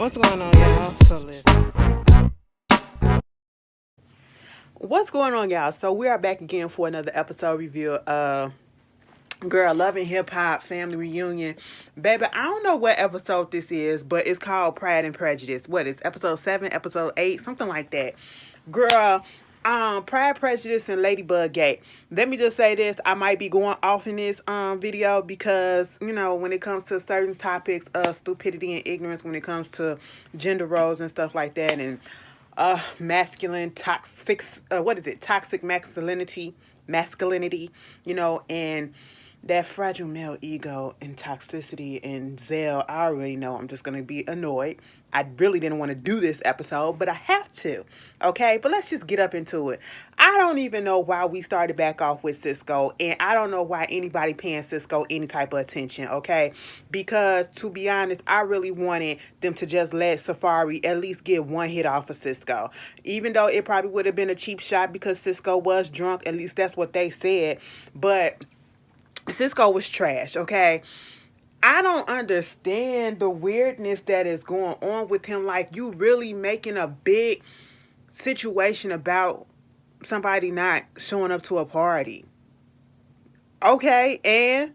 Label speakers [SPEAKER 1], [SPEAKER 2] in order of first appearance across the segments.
[SPEAKER 1] What's going on, y'all? So listen. What's going on, y'all? So we are back again for another episode review of Girl Loving Hip Hop Family Reunion. Baby, I don't know what episode this is, but it's called Pride and Prejudice. What is episode 7, episode 8, something like that. Girl, Pride, Prejudice, and Ladybug Gate. Let me just say this. I might be going off in this video because, you know, when it comes to certain topics of stupidity and ignorance, when it comes to gender roles and stuff like that, and masculine toxic what is it, toxic masculinity, you know, and that fragile male ego and toxicity and Zell. I already know I'm just gonna be annoyed. I really didn't want to do this episode, but I have to. Okay, but let's just get up into it. I don't even know why we started back off with Cisco, and I don't know why anybody paying Cisco any type of attention. Okay, because to be honest, I really wanted them to just let Safari at least get one hit off of Cisco, even though it probably would have been a cheap shot because Cisco was drunk. At least that's what they said, but Cisco was trash, okay? I don't understand the weirdness that is going on with him. Like, you really making a big situation about somebody not showing up to a party. Okay, and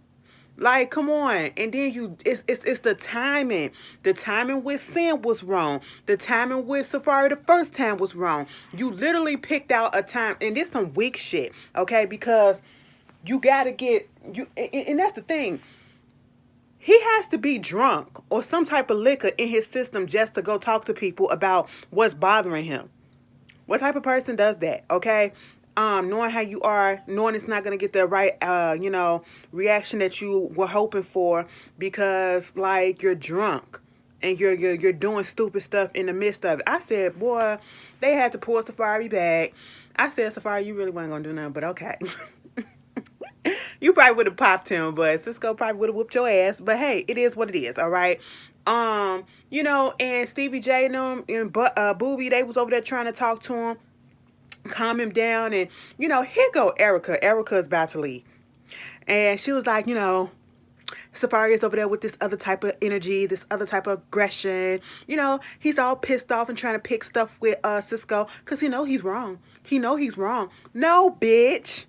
[SPEAKER 1] like, come on. And then it's the timing. The timing with Sam was wrong. The timing with Safari the first time was wrong. You literally picked out a time, and this some weak shit, okay? Because you gotta get you, and that's the thing. He has to be drunk or some type of liquor in his system just to go talk to people about what's bothering him. What type of person does that? Okay, knowing how you are, knowing it's not gonna get the right, reaction that you were hoping for because like you're drunk and you're doing stupid stuff in the midst of it. I said, boy, they had to pull Safari back. I said, Safari, you really weren't gonna do nothing, but okay. You probably would have popped him, but Cisco probably would have whooped your ass. But hey, it is what it is, all right? And Stevie J and them and Booby, they was over there trying to talk to him, calm him down, and here go Erica. Erica's about to leave. And she was like, Safari is over there with this other type of energy, this other type of aggression. He's all pissed off and trying to pick stuff with Cisco because he's wrong. He know he's wrong. No, bitch.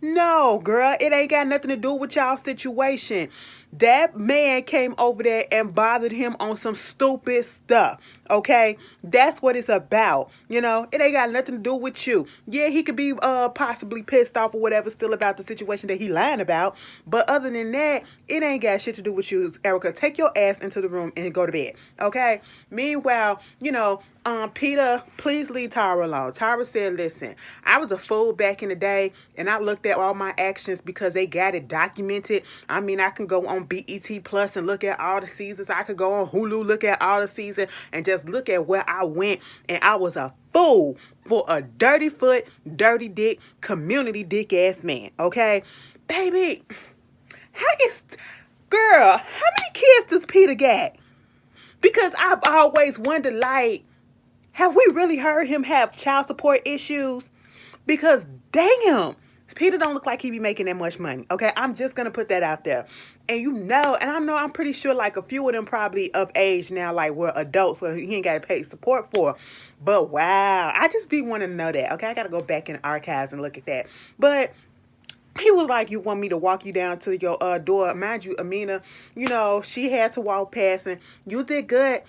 [SPEAKER 1] No, girl, it ain't got nothing to do with y'all situation. That man came over there and bothered him on some stupid stuff, okay? That's what it's about, It ain't got nothing to do with you. Yeah, he could be possibly pissed off or whatever still about the situation that he lying about, but other than that, it ain't got shit to do with you, Erica. Take your ass into the room and go to bed, okay? Meanwhile, Peter, please leave Tyra alone. Tyra said, listen, I was a fool back in the day, and I looked at all my actions because they got it documented. I mean, I can go on BET Plus and look at all the seasons. I could go on Hulu, look at all the seasons, and just look at where I went, and I was a fool for a dirty foot, dirty dick, community dick ass man, okay? Baby, girl, how many kids does Peter get? Because I've always wondered, like, have we really heard him have child support issues? Because damn, Peter don't look like he be making that much money. Okay, I'm just gonna put that out there. And I'm pretty sure like a few of them probably of age now, like we're adults, so he ain't gotta pay support for. But wow, I just be wanting to know that. Okay, I gotta go back in the archives and look at that. But he was like, you want me to walk you down to your door? Mind you, Amina, she had to walk past, and you did good.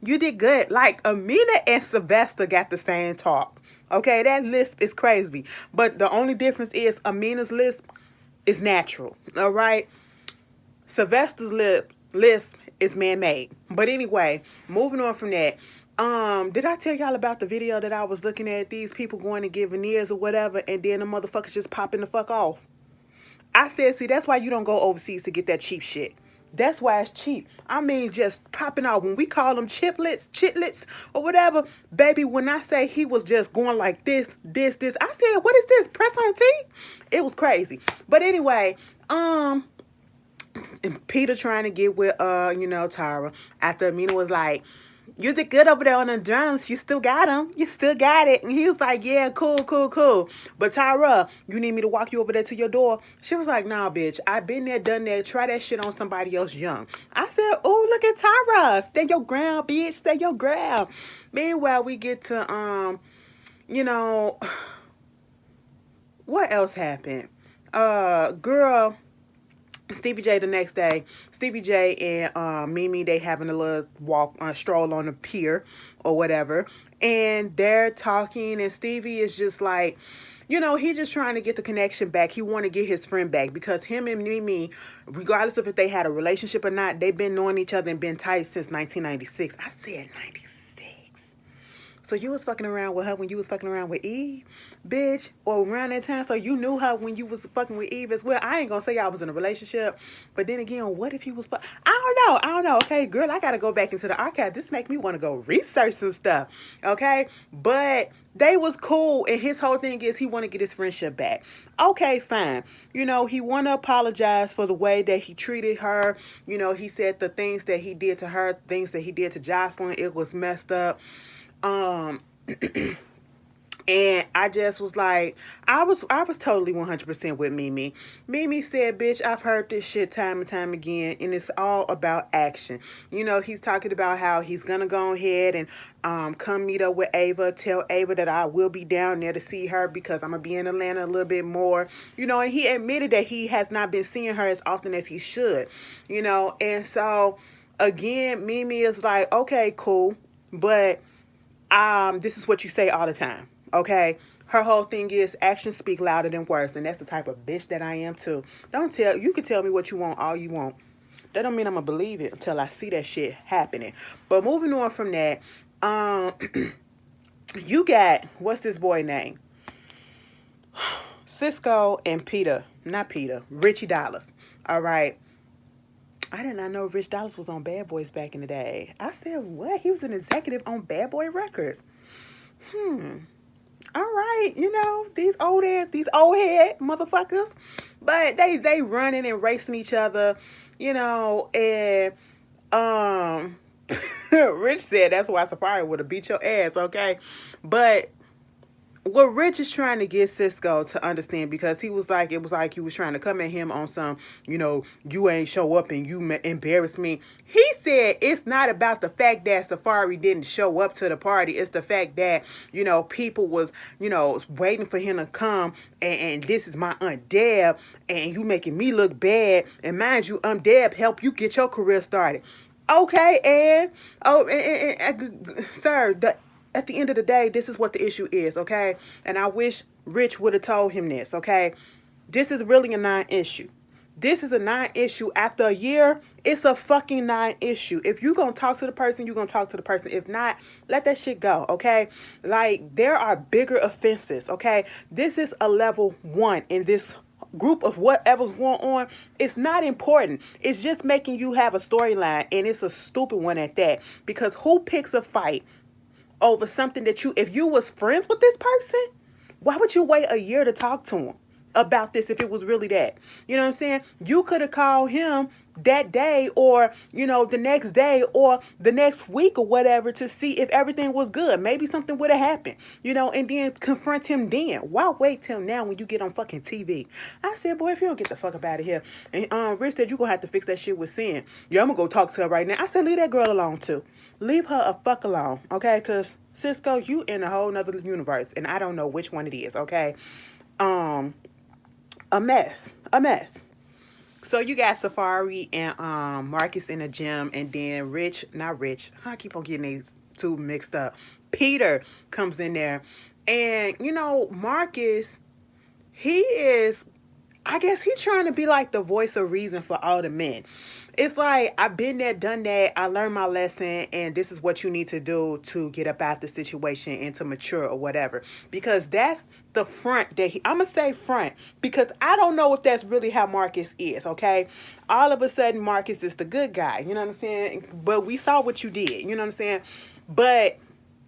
[SPEAKER 1] You did good. Like, Amina and Sylvester got the same talk. Okay, that lisp is crazy. But the only difference is Amina's lisp is natural. All right? Sylvester's lisp is man-made. But anyway, moving on from that. Did I tell y'all about the video that I was looking at? These people going to get veneers or whatever, and then the motherfuckers just popping the fuck off. I said, see, that's why you don't go overseas to get that cheap shit. That's why it's cheap. I mean, just popping out. When we call them chitlets, or whatever, baby, when I say he was just going like this, I said, what is this? Press on T? It was crazy. But anyway, and Peter trying to get with, Tyra, after Amina was like, You did good over there on the drums. You still got them. You still got it. And he was like, yeah, cool, cool, cool. But Tyra, you need me to walk you over there to your door? She was like, nah, bitch. I've been there, done that. Try that shit on somebody else young. I said, oh, look at Tyra. Stay your ground, bitch. Stay your ground. Meanwhile, we get to, you know, what else happened? Girl, Stevie J the next day, Stevie J and Mimi, they having a little walk, stroll on the pier or whatever, and they're talking, and Stevie is just like, you know, he just trying to get the connection back. He want to get his friend back because him and Mimi, regardless of if they had a relationship or not, they've been knowing each other and been tight since 1996. I said 96. So you was fucking around with her when you was fucking around with Eve, bitch, or around that time. So you knew her when you was fucking with Eve as well. I ain't gonna say y'all was in a relationship, but then again, what if you was? I don't know. Okay, girl, I gotta go back into the archive. This make me want to go research some stuff. Okay, but they was cool, and his whole thing is he want to get his friendship back. Okay, fine. You know, he want to apologize for the way that he treated her. You know, he said the things that he did to her, things that he did to Jocelyn, it was messed up. And I just was like, I was totally 100% with Mimi. Mimi said, bitch, I've heard this shit time and time again, and it's all about action. You know, he's talking about how he's gonna go ahead and come meet up with Ava, tell Ava that I will be down there to see her because I'm gonna be in Atlanta a little bit more. You know, and he admitted that he has not been seeing her as often as he should. You know, and so again, Mimi is like, okay, cool, but this is what you say all the time, okay? Her whole thing is actions speak louder than words, and that's the type of bitch that I am too. You can tell me what you want all you want. That don't mean I'm gonna believe it until I see that shit happening. But moving on from that, you got, what's this boy name? Cisco and Richie Dollars. All right. I did not know Rich Dollars was on Bad Boys back in the day. I said, what? He was an executive on Bad Boy Records. All right, you know, these old head motherfuckers. But they running and racing each other, you know, and Rich said that's why Safari would have beat your ass, okay? But what Rich is trying to get Cisco to understand, because it was like you was trying to come at him on some, you know, you ain't show up and you embarrass me. He said it's not about the fact that Safari didn't show up to the party. It's the fact that, you know, people was, you know, waiting for him to come, and this is my Aunt Deb, and you making me look bad. And mind you, Aunt Deb helped you get your career started. Okay, sir, at the end of the day, this is what the issue is, okay? And I wish Rich would have told him this, okay? This is really a non-issue. This is a non-issue. After a year, it's a fucking non-issue. If you're going to talk to the person, you're going to talk to the person. If not, let that shit go, okay? Like, there are bigger offenses, okay? This is a level 1 in this group of whatever's going on. It's not important. It's just making you have a storyline, and it's a stupid one at that. Because who picks a fight over something that if you was friends with this person, why would you wait a year to talk to him about this if it was really that? You know what I'm saying? You could have called him that day, or, you know, the next day, or the next week, or whatever, to see if everything was good. Maybe something would have happened, you know, and then confront him then. Why wait till now when you get on fucking TV? I said, boy, if you don't get the fuck up out of here. And Rich said, you gonna have to fix that shit with Sin. Yeah, I'm gonna go talk to her right now. I said, leave that girl alone too. Leave her a fuck alone, okay? Because Cisco, you in a whole nother universe, and I don't know which one it is, okay? A mess. So you got Safari and Marcus in the gym, and then I keep on getting these two mixed up. Peter comes in there, and, you know, Marcus, I guess he's trying to be like the voice of reason for all the men. It's like, I've been there, done that. I learned my lesson, and this is what you need to do to get up out the situation and to mature or whatever. Because that's the front that I'm going to say front, because I don't know if that's really how Marcus is, okay? All of a sudden, Marcus is the good guy, you know what I'm saying? But we saw what you did, you know what I'm saying? But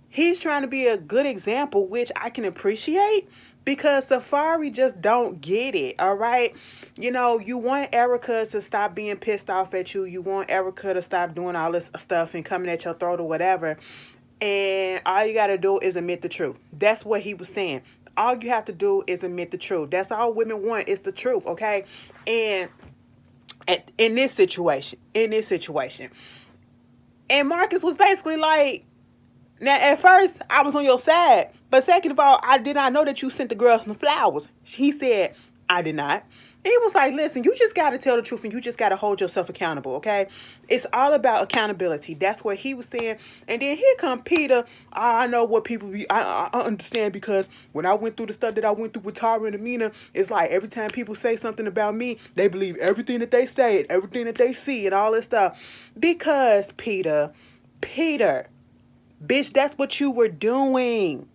[SPEAKER 1] he's trying to be a good example, which I can appreciate. because Safari just don't get it, all right? You know, you want Erica to stop being pissed off at you. You want Erica to stop doing all this stuff and coming at your throat or whatever. And all you got to do is admit the truth. That's what he was saying. All you have to do is admit the truth. That's all women want is the truth, okay? And in this situation, and Marcus was basically like, now, at first, I was on your side. But second of all, I did not know that you sent the girl some flowers. He said, I did not. And he was like, listen, you just got to tell the truth and you just got to hold yourself accountable, okay? It's all about accountability. That's what he was saying. And then here come Peter. I know what people be, I understand, because when I went through the stuff that I went through with Tara and Amina, it's like every time people say something about me, they believe everything that they say and everything that they see and all this stuff. Because Peter, bitch, that's what you were doing.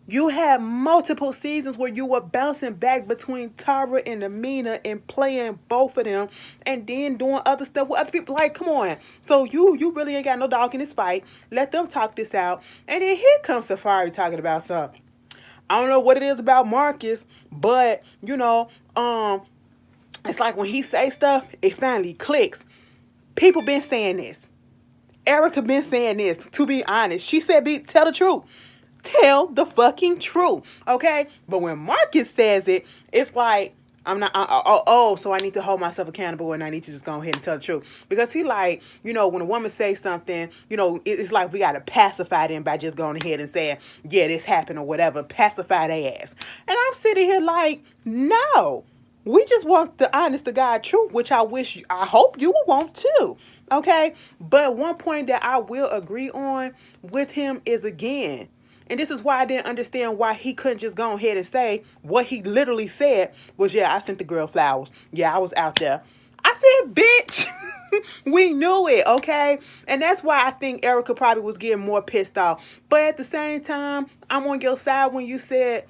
[SPEAKER 1] You had multiple seasons where you were bouncing back between Tara and Amina and playing both of them and then doing other stuff with other people. Like, come on. So you really ain't got no dog in this fight. Let them talk this out. And then here comes Safari talking about something. I don't know what it is about Marcus, but, you know, it's like when he say stuff, it finally clicks. People been saying this. Erica been saying this, to be honest. She said, tell the truth. Tell the fucking truth, okay? But when Marcus says it, it's like, I'm not, so I need to hold myself accountable and I need to just go ahead and tell the truth. Because he like, you know, when a woman says something, you know, it's like we got to pacify them by just going ahead and saying, yeah, this happened or whatever. Pacify their ass. And I'm sitting here like, no. We just want the honest to God truth, which I hope you will want too. Okay? But one point that I will agree on with him is, again, and this is why I didn't understand why he couldn't just go ahead and say what he literally said was, yeah, I sent the girl flowers. Yeah, I was out there. I said, bitch, we knew it, okay? And that's why I think Erica probably was getting more pissed off. But at the same time, I'm on your side when you said,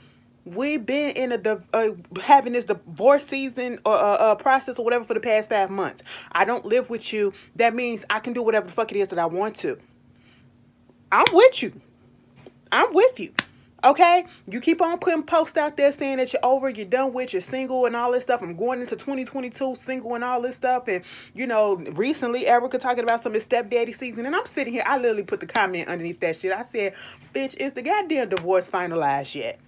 [SPEAKER 1] we've been in having this divorce season or process or whatever for the past 5 months. I don't live with you. That means I can do whatever the fuck it is that I want to. I'm with you. I'm with you. Okay? You keep on putting posts out there saying that you're over, you're done with, you're single and all this stuff. I'm going into 2022 single and all this stuff. And, you know, recently Erica talking about some of his stepdaddy season. And I'm sitting here, I literally put the comment underneath that shit. I said, bitch, is the goddamn divorce finalized yet?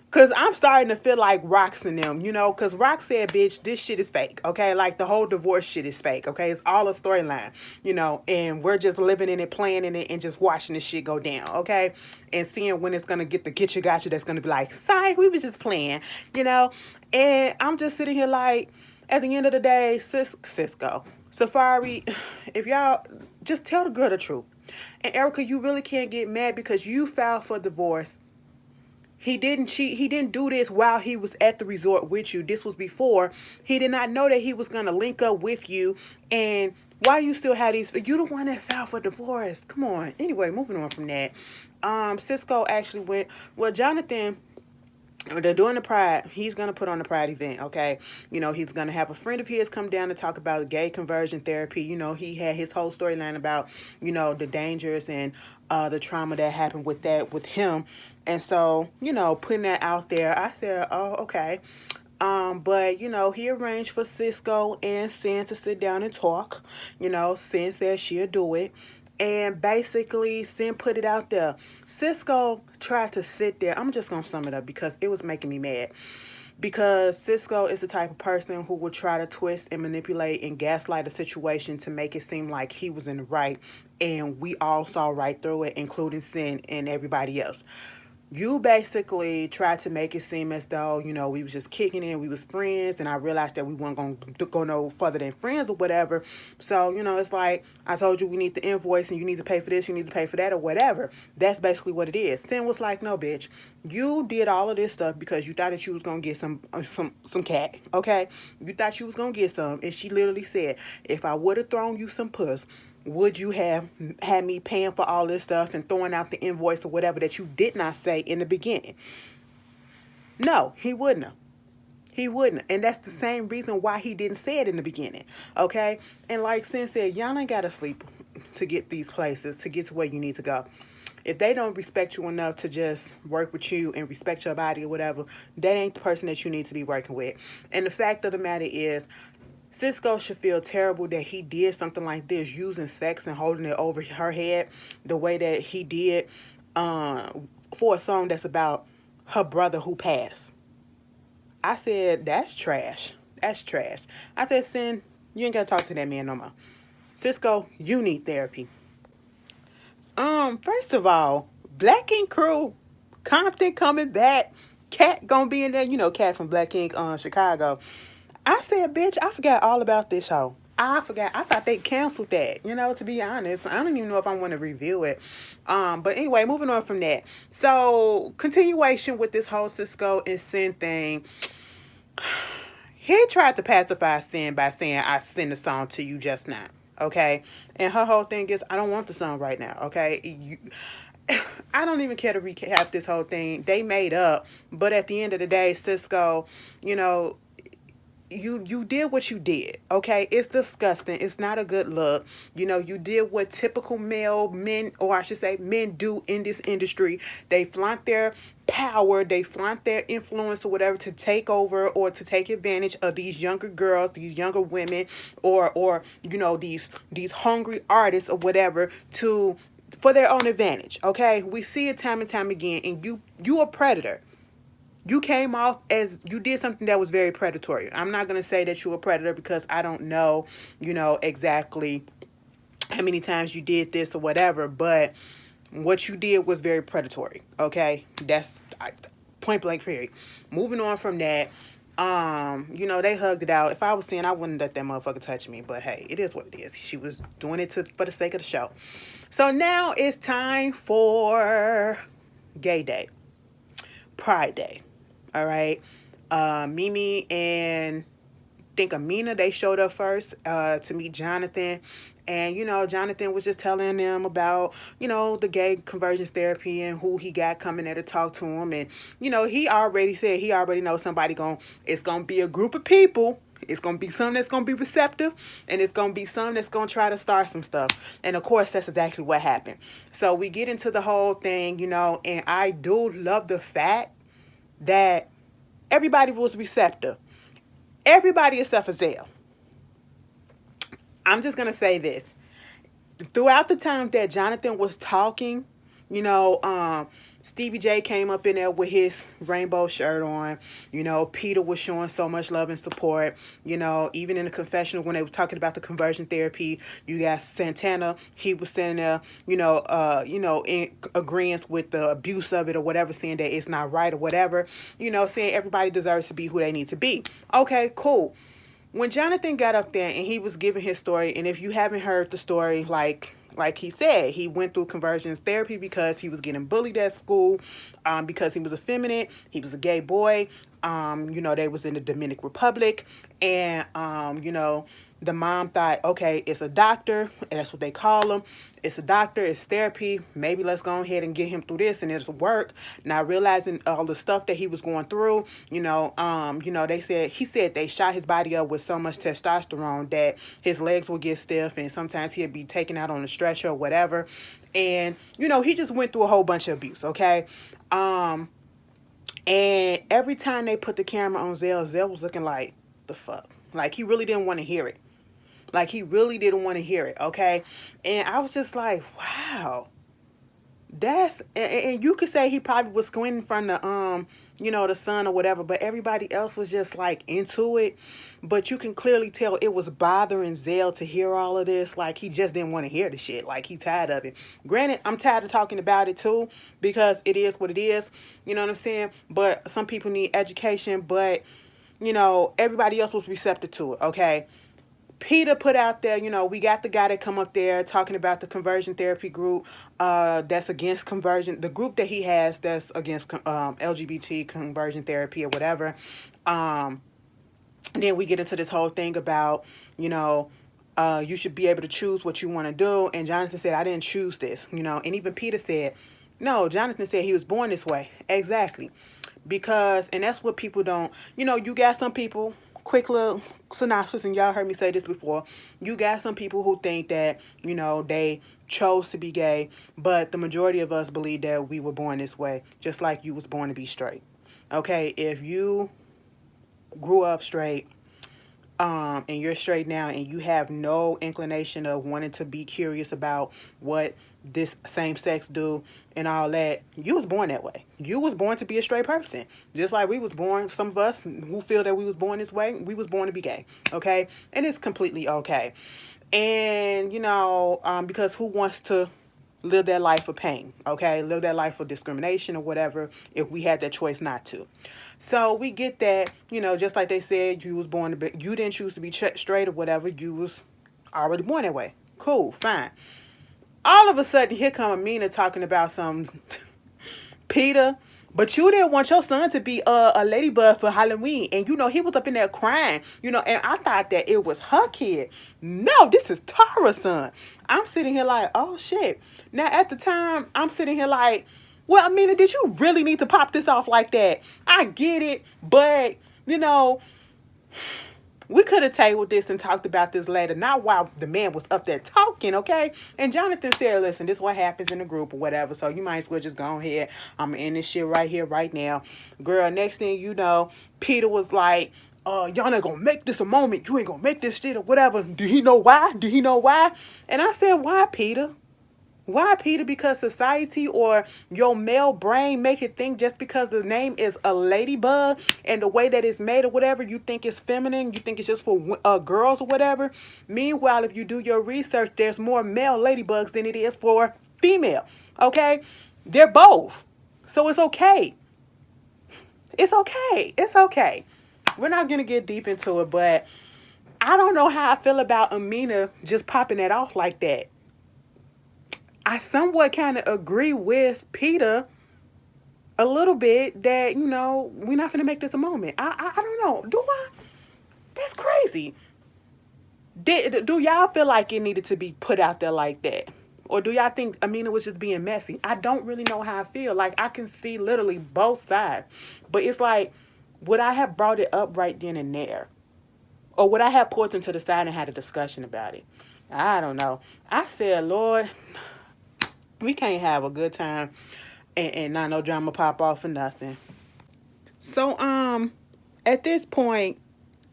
[SPEAKER 1] Because I'm starting to feel like Rox and them, you know, because Rox said, bitch, this shit is fake, okay? Like, the whole divorce shit is fake, okay? It's all a storyline, you know, and we're just living in it, playing in it, and just watching this shit go down, okay? And seeing when it's going to get the get you gotcha that's going to be like, sorry, we was just playing, you know? And I'm just sitting here like, at the end of the day, Cisco, Safari, if y'all, just tell the girl the truth. And Erica, you really can't get mad because you filed for divorce. He didn't cheat. He didn't do this while he was at the resort with you. This was before. He did not know that he was going to link up with you. And why you still have these? You the one that filed for divorce. Come on. Anyway, moving on from that. Cisco actually went. Well, Jonathan, they're doing the Pride. He's going to put on the Pride event, okay? You know, he's going to have a friend of his come down to talk about gay conversion therapy. You know, he had his whole storyline about, you know, the dangers and the trauma that happened with that with him. And so, you know, putting that out there, I said, oh, okay. But, you know, he arranged for Cisco and Sin to sit down and talk. You know, Sin said she'll do it. And basically, Sin put it out there. Cisco tried to sit there. I'm just going to sum it up because it was making me mad. Because Cisco is the type of person who would try to twist and manipulate and gaslight a situation to make it seem like he was in the right. And we all saw right through it, including Sin and everybody else. You basically tried to make it seem as though, you know, we was just kicking in, we was friends, and I realized that we weren't going to go no further than friends or whatever. So, you know, it's like, I told you we need the invoice and you need to pay for this, you need to pay for that or whatever. That's basically what it is. Sin was like, no, bitch, you did all of this stuff because you thought that you was going to get some cat, okay? You thought you was going to get some, and she literally said, if I would have thrown you some puss, would you have had me paying for all this stuff and throwing out the invoice or whatever that you did not say in the beginning? No, he wouldn't have. He wouldn't. And that's the same reason why he didn't say it in the beginning. Okay? And like Sin said, y'all ain't got to sleep to get these places, to get to where you need to go. If they don't respect you enough to just work with you and respect your body or whatever, that ain't the person that you need to be working with. And the fact of the matter is, Cisco should feel terrible that he did something like this, using sex and holding it over her head the way that he did, for a song that's about her brother who passed. I said, that's trash. That's trash. I said, Sin, you ain't gotta talk to that man no more. Cisco, you need therapy. First of all, Black Ink Crew, Compton coming back. Cat gonna be in there. You know, Cat from Black Ink, Chicago. I said, bitch, I forgot all about this show. I forgot. I thought they canceled that. You know, to be honest, I don't even know if I want to review it. But anyway, moving on from that. So, continuation with this whole Cisco and Sin thing. He tried to pacify Sin by saying, I sent the song to you just now. Okay? And her whole thing is, I don't want the song right now. Okay? I don't even care to recap this whole thing. They made up. But at the end of the day, Cisco, you know, you did what you did. Okay, it's disgusting. It's not a good look. You know, you did what typical male men, or I should say men, do in this industry. They flaunt their power, they flaunt their influence or whatever to take over or to take advantage of these younger girls, these younger women, or you know, these hungry artists or whatever, to for their own advantage. Okay, we see it time and time again. And you a predator. You came off as, you did something that was very predatory. I'm not going to say that you're a predator because I don't know, you know, exactly how many times you did this or whatever, but what you did was very predatory. Okay, that's point blank period. Moving on from that, you know, they hugged it out. If I was saying, I wouldn't let that motherfucker touch me, but hey, it is what it is. She was doing it for the sake of the show. So now it's time for Gay Day, Pride Day. All right. Mimi and I think Amina, they showed up first to meet Jonathan. And, you know, Jonathan was just telling them about, you know, the gay convergence therapy and who he got coming there to talk to him. And, you know, he already said he already knows it's going to be a group of people. It's going to be some that's going to be receptive, and it's going to be some that's going to try to start some stuff. And, of course, that's exactly what happened. So we get into the whole thing, you know, and I do love the fact that everybody was receptive. Everybody except for Zell. I'm just going to say this. Throughout the time that Jonathan was talking, you know, Stevie J came up in there with his rainbow shirt on. You know, Peter was showing so much love and support. You know, even in the confessional when they were talking about the conversion therapy, you got Santana. He was standing there, you know, in agreement with the abuse of it or whatever, saying that it's not right or whatever. You know, saying everybody deserves to be who they need to be. Okay, cool. When Jonathan got up there and he was giving his story, and if you haven't heard the story, like he said, he went through conversion therapy because he was getting bullied at school, because he was effeminate, he was a gay boy, you know, they was in the Dominican Republic, and, you know, the mom thought, okay, it's a doctor, that's what they call him, it's a doctor, it's therapy, maybe let's go ahead and get him through this and it'll work. Now realizing all the stuff that he was going through, you know, he said they shot his body up with so much testosterone that his legs would get stiff and sometimes he'd be taken out on a stretcher or whatever. And, you know, he just went through a whole bunch of abuse, okay? And every time they put the camera on Zell was looking like, the fuck? Like, he really didn't want to hear it. Like, he really didn't want to hear it, okay? And I was just like, wow. And you could say he probably was squinting from the, you know, the sun or whatever, but everybody else was just, like, into it. But you can clearly tell it was bothering Zell to hear all of this. Like, he just didn't want to hear the shit. Like, he tired of it. Granted, I'm tired of talking about it, too, because it is what it is. You know what I'm saying? But some people need education, but, you know, everybody else was receptive to it, okay? Peter put out there, you know, we got the guy that come up there talking about the conversion therapy group that's against conversion, the group that he has that's against LGBT conversion therapy or whatever. Then we get into this whole thing about, you know, you should be able to choose what you want to do. And Jonathan said, I didn't choose this, you know. And even Peter said, no, Jonathan said he was born this way. Exactly. Because, and that's what people don't, you know, you got some people, quick little synopsis, and y'all heard me say this before. You got some people who think that, they chose to be gay, but the majority of us believe that we were born this way, just like you was born to be straight. Okay, if you grew up straight, and you're straight now and you have no inclination of wanting to be curious about what this same sex do and all that, you was born that way. You was born to be a straight person. Just like we was born, some of us who feel that we was born this way, we was born to be gay. Okay? And it's completely okay. And, because who wants to live that life of pain, okay? Live that life of discrimination or whatever if we had that choice not to. So we get that, just like they said, you was born to be, you didn't choose to be straight or whatever, you was already born that way. Cool, fine. All of a sudden, here come Amina talking about some Peter, but you didn't want your son to be a ladybug for Halloween. And, he was up in there crying, and I thought that it was her kid. No, this is Tara's son. I'm sitting here like, oh, shit. Now, at the time, I'm sitting here like, well, Amina, did you really need to pop this off like that? I get it, but, we could have tabled this and talked about this later, not while the man was up there talking, okay? And Jonathan said, listen, this is what happens in the group or whatever, so you might as well just go ahead. I'm in this shit right here, right now. Girl, next thing you know, Peter was like, y'all not gonna make this a moment. You ain't gonna make this shit or whatever. Do he know why? Do he know why? And I said, why, Peter? Why, Peter? Because society or your male brain make it think just because the name is a ladybug and the way that it's made or whatever, you think it's feminine, you think it's just for girls or whatever. Meanwhile, if you do your research, there's more male ladybugs than it is for female, okay? They're both. So it's okay. It's okay. It's okay. We're not going to get deep into it, but I don't know how I feel about Amina just popping that off like that. I somewhat kind of agree with Peter a little bit that, we're not going to make this a moment. I don't know. Do I? That's crazy. Do y'all feel like it needed to be put out there like that? Or do y'all think Amina was just being messy? I don't really know how I feel. Like, I can see literally both sides. But it's like, would I have brought it up right then and there? Or would I have pulled him to the side and had a discussion about it? I don't know. I said, Lord, we can't have a good time and not no drama pop off or nothing. So, at this point,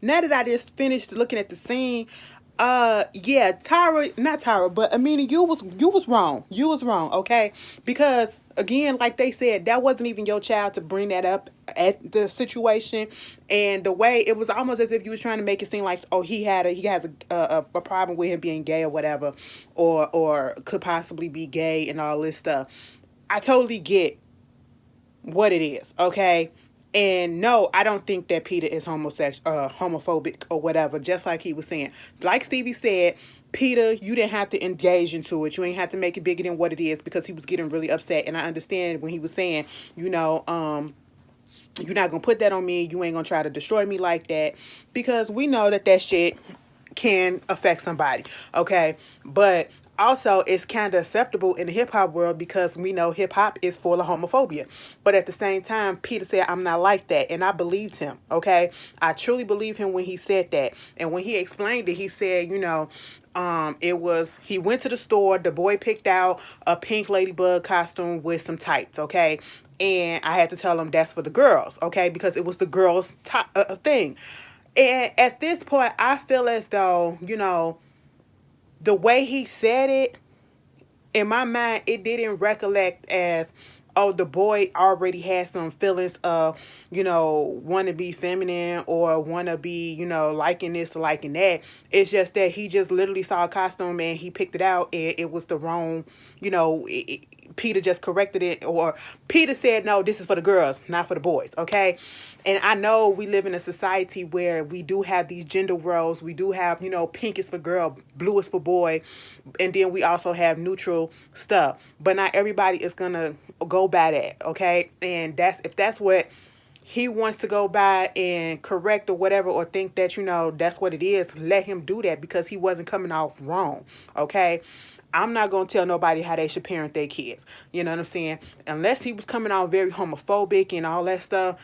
[SPEAKER 1] now that I just finished looking at the scene, yeah, not Tyra, but Amina, you was wrong. You was wrong, okay? Because again, like they said, that wasn't even your child to bring that up at the situation, and the way it was almost as if you was trying to make it seem like, oh, he has a problem with him being gay or whatever, or could possibly be gay and all this stuff. I totally get what it is, okay? And no, I don't think that Peter is homophobic or whatever, just like he was saying. Like Stevie said, Peter, you didn't have to engage into it. You ain't have to make it bigger than what it is because he was getting really upset. And I understand when he was saying, you're not going to put that on me. You ain't going to try to destroy me like that. Because we know that shit can affect somebody, okay? But also, it's kind of acceptable in the hip-hop world because we know hip-hop is full of homophobia. But at the same time, Peter said, I'm not like that. And I believed him, okay? I truly believe him when he said that. And when he explained it, he said, he went to the store, the boy picked out a pink ladybug costume with some tights, okay? And I had to tell him that's for the girls, okay? Because it was the girls' thing. And at this point, I feel as though, the way he said it, in my mind, it didn't recollect as, oh, the boy already had some feelings of, want to be feminine or want to be, liking this or liking that. It's just that he just literally saw a costume and he picked it out and it was the wrong, Peter just corrected it, or Peter said, no, this is for the girls, not for the boys, okay? And I know we live in a society where we do have these gender roles. We do have, pink is for girl, blue is for boy, and then we also have neutral stuff. But not everybody is going to go by that, okay? And if that's what he wants to go by and correct or whatever, or think that, that's what it is, let him do that because he wasn't coming off wrong, okay? I'm not going to tell nobody how they should parent their kids. You know what I'm saying? Unless he was coming out very homophobic and all that stuff,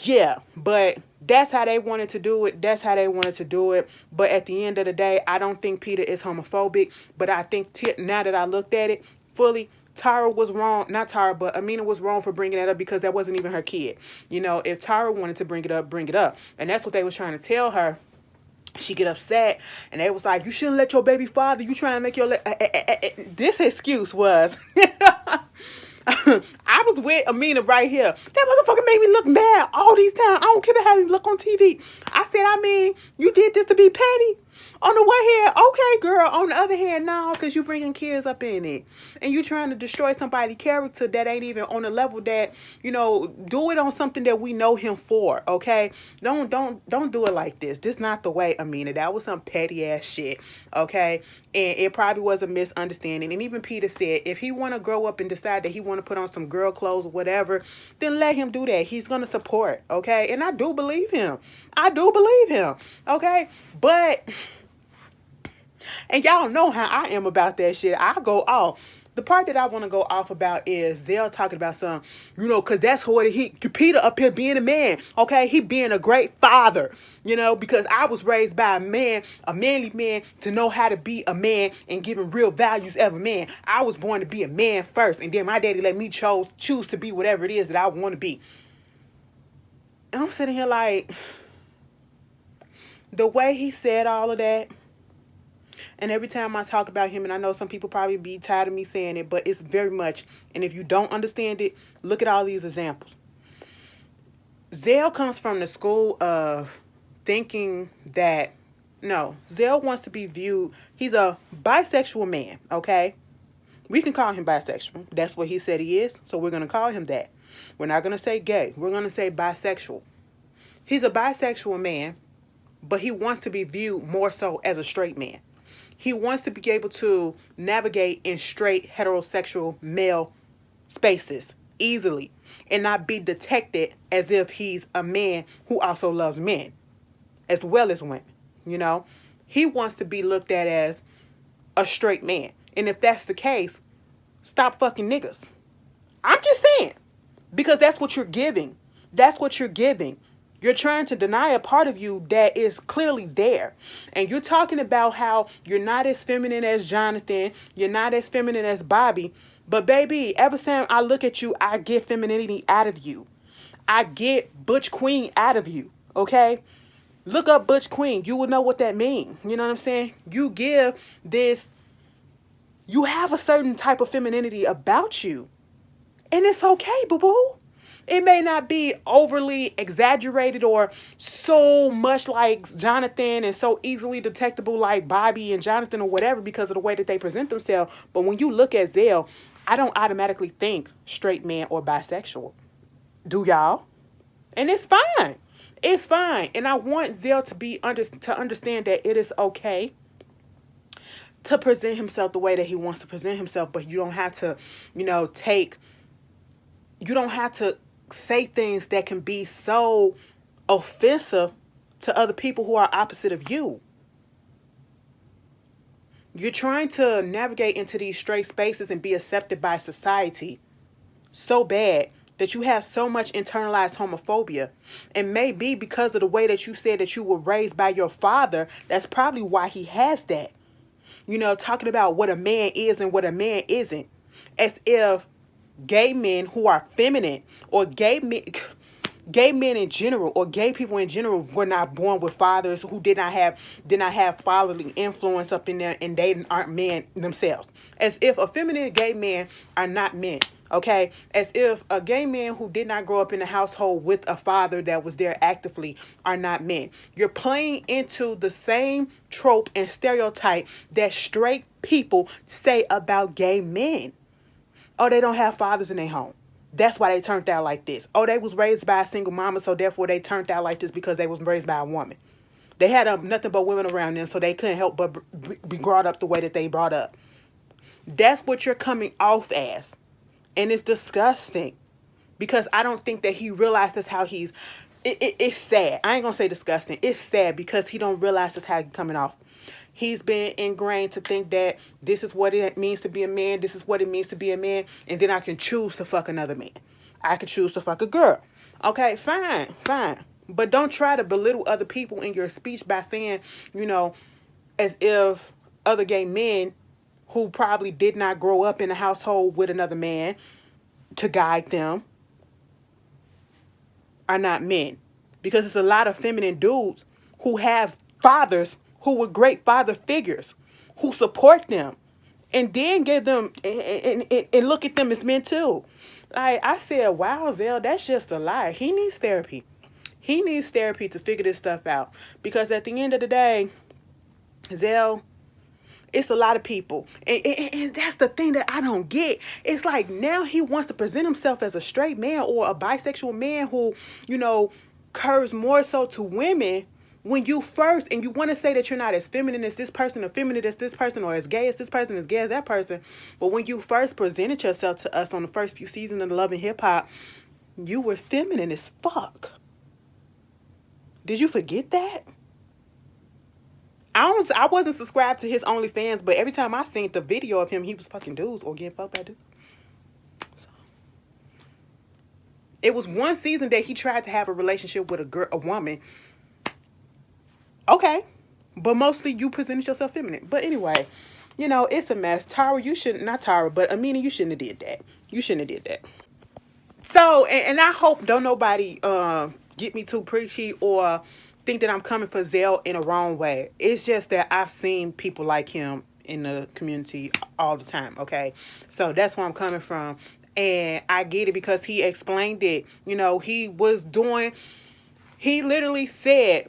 [SPEAKER 1] Yeah, but that's how they wanted to do it. That's how they wanted to do it. But at the end of the day, I don't think Peter is homophobic. But I think now that I looked at it fully, Tara was wrong. Not Tara, but Amina was wrong for bringing that up because that wasn't even her kid. You know, if Tara wanted to bring it up, bring it up. And that's what they was trying to tell her. She get upset, and they was like, "You shouldn't let your baby father. You trying to make your this excuse was." I was with Amina right here. That motherfucker made me look mad all these times. I don't care how you look on TV. I said, I mean, you did this to be petty. On the one hand, okay, girl. On the other hand, no, because you bringing kids up in it. And you trying to destroy somebody's character that ain't even on the level that, do it on something that we know him for, okay? Don't do it like this. This not the way, Amina. That was some petty ass shit, okay? And it probably was a misunderstanding. And even Peter said, if he want to grow up and decide that he want to put on some girl clothes or whatever, then let him do that. He's going to support, okay? And I do believe him. Okay? But, and y'all know how I am about that shit. I go off. The part that I want to go off about is Zell talking about some, because that's what Peter up here being a man, okay? He being a great father, because I was raised by a man, a manly man, to know how to be a man and giving real values of a man. I was born to be a man first, and then my daddy let me choose to be whatever it is that I want to be. And I'm sitting here like, the way he said all of that, and every time I talk about him, and I know some people probably be tired of me saying it, but it's very much, and if you don't understand it, look at all these examples. Zell comes from the school of thinking that, no, Zell wants to be viewed, he's a bisexual man, okay? We can call him bisexual. That's what he said he is, so we're going to call him that. We're not going to say gay. We're going to say bisexual. He's a bisexual man, but he wants to be viewed more so as a straight man. He wants to be able to navigate in straight heterosexual male spaces easily and not be detected as if he's a man who also loves men as well as women. He wants to be looked at as a straight man. And if that's the case, stop fucking niggas. I'm just saying, because that's what you're giving. You're trying to deny a part of you that is clearly there. And you're talking about how you're not as feminine as Jonathan. You're not as feminine as Bobby. But baby, every time I look at you, I get femininity out of you. I get Butch Queen out of you. Okay? Look up Butch Queen. You will know what that means. You know what I'm saying? You give this... You have a certain type of femininity about you. And it's okay, boo-boo. It may not be overly exaggerated or so much like Jonathan and so easily detectable like Bobby and Jonathan or whatever because of the way that they present themselves. But when you look at Zell, I don't automatically think straight man or bisexual. Do y'all? And it's fine. It's fine. And I want Zell to understand that it is okay to present himself the way that he wants to present himself. But you don't have to, you don't have to say things that can be so offensive to other people who are opposite of you. You're trying to navigate into these straight spaces and be accepted by society so bad that you have so much internalized homophobia. And maybe because of the way that you said that you were raised by your father, that's probably why he has that. Talking about what a man is and what a man isn't. As if gay men who are feminine or gay men in general or gay people in general were not born with fathers who did not have fatherly influence up in there and they aren't men themselves. As if a feminine gay man are not men. Okay? As if a gay man who did not grow up in a household with a father that was there actively are not men. You're playing into the same trope and stereotype that straight people say about gay men. Oh, they don't have fathers in their home. That's why they turned out like this. Oh, they was raised by a single mama, so therefore they turned out like this because they was raised by a woman. They had nothing but women around them, so they couldn't help but be brought up the way that they brought up. That's what you're coming off as. And it's disgusting. Because I don't think that he realized that's how he's... It's sad. I ain't going to say disgusting. It's sad because he don't realize that's how he's coming off. He's been ingrained to think that this is what it means to be a man. This is what it means to be a man. And then I can choose to fuck another man. I can choose to fuck a girl. Okay, fine, fine. But don't try to belittle other people in your speech by saying, you know, as if other gay men who probably did not grow up in a household with another man to guide them are not men. Because it's a lot of feminine dudes who have fathers who were great father figures who support them and then give them and look at them as men too. Like I said, wow, Zell, that's just a lie. He needs therapy. He needs therapy to figure this stuff out. Because at the end of the day, Zell, it's a lot of people. And that's the thing that I don't get. It's like now he wants to present himself as a straight man or a bisexual man who, you know, curves more so to women when you first, and you want to say that you're not as feminine as this person or feminine as this person or as gay as this person, as gay as that person. But when you first presented yourself to us on the first few seasons of Love and Hip Hop, you were feminine as fuck. Did you forget that? I wasn't subscribed to his OnlyFans, but every time I seen the video of him, he was fucking dudes or getting fucked by dudes. So, it was one season that he tried to have a relationship with a woman. Okay, but mostly you presented yourself feminine. But anyway, you know, it's a mess. Tara, you shouldn't, not Tara, but Amina, you shouldn't have did that. You shouldn't have did that. So, and I hope don't nobody get me too preachy or think that I'm coming for Zell in a wrong way. It's just that I've seen people like him in the community all the time, okay? So that's where I'm coming from. And I get it because he explained it. You know, he literally said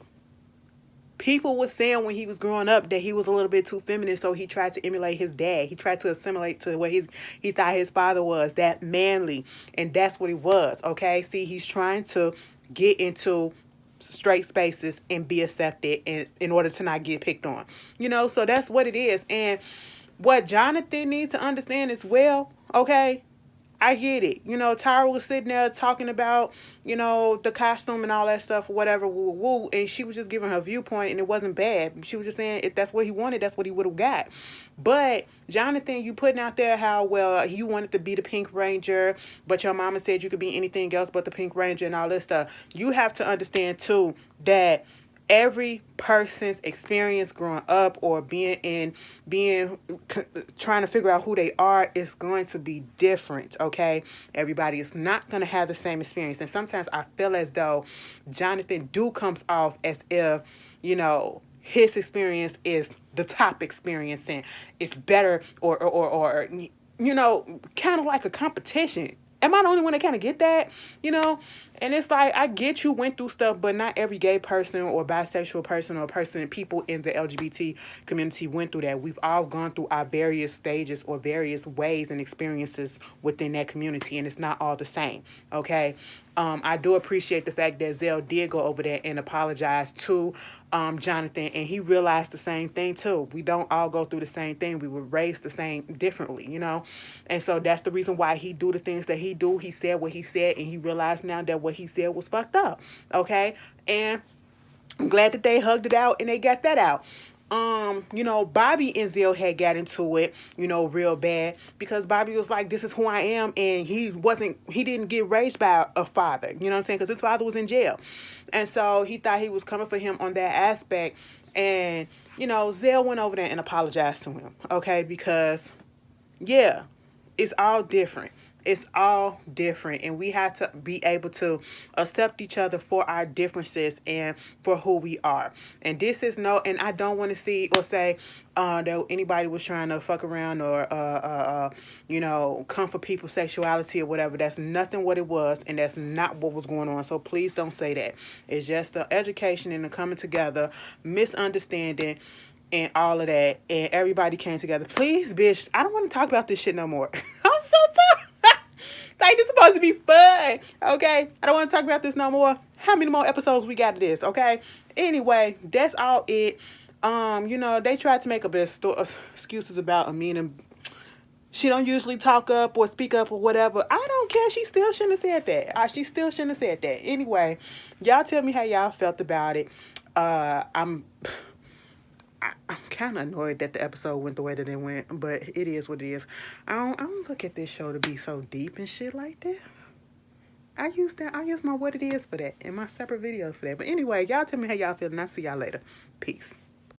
[SPEAKER 1] people were saying when he was growing up that he was a little bit too feminine, so he tried to emulate his dad. He tried to assimilate to what he thought his father was, that manly, and that's what he was. Okay, see, he's trying to get into straight spaces and be accepted in order to not get picked on. You know, so that's what it is. And what Jonathan needs to understand as well, okay, I get it. You know, Tyra was sitting there talking about, you know, the costume and all that stuff, whatever, woo, woo, and she was just giving her viewpoint, and it wasn't bad. She was just saying if that's what he wanted, that's what he would have got. But Jonathan, you putting out there how, well, you wanted to be the Pink Ranger, but your mama said you could be anything else but the Pink Ranger and all this stuff. You have to understand, too, that every person's experience growing up or being trying to figure out who they are is going to be different. Okay, everybody is not going to have the same experience, and sometimes I feel as though Jonathan comes off as if, you know, his experience is the top experience and it's better or you know, kind of like a competition. Am I the only one that kind of get that? You know? And it's like, I get you went through stuff, but not every gay person or bisexual person or people in the LGBT community went through that. We've all gone through our various stages or various ways and experiences within that community, and it's not all the same, okay? I do appreciate the fact that Zell did go over there and apologize to Jonathan, and he realized the same thing too. We don't all go through the same thing. We were raised the same differently, you know? And so that's the reason why he do the things that he do. He said what he said, and he realized now that what he said was fucked up, okay? And I'm glad that they hugged it out and they got that out. You know, Bobby and Zell had got into it, you know, real bad because Bobby was like, this is who I am, and he didn't get raised by a father, you know what I'm saying, because his father was in jail. And so he thought he was coming for him on that aspect, and, you know, Zell went over there and apologized to him, okay, because, yeah, it's all different. It's all different, and we have to be able to accept each other for our differences and for who we are. And this is and I don't want to see or say that anybody was trying to fuck around or you know, come for people's sexuality or whatever. That's nothing what it was, and that's not what was going on. So please don't say that. It's just the education and the coming together, misunderstanding, and all of that, and everybody came together. Please, bitch, I don't want to talk about this shit no more. I'm so tired. Like, this is supposed to be fun, okay? I don't want to talk about this no more. How many more episodes we got of this, okay? Anyway, that's all it. You know, they tried to make up excuses about Amina. She don't usually talk up or speak up or whatever. I don't care. She still shouldn't have said that. She still shouldn't have said that. Anyway, y'all tell me how y'all felt about it. I'm kind of annoyed that the episode went the way that it went, but it is what it is. I don't look at this show to be so deep and shit like that. I use that. I use my what it is for that in my separate videos for that. But anyway, y'all tell me how y'all feel, and I'll see y'all later. Peace.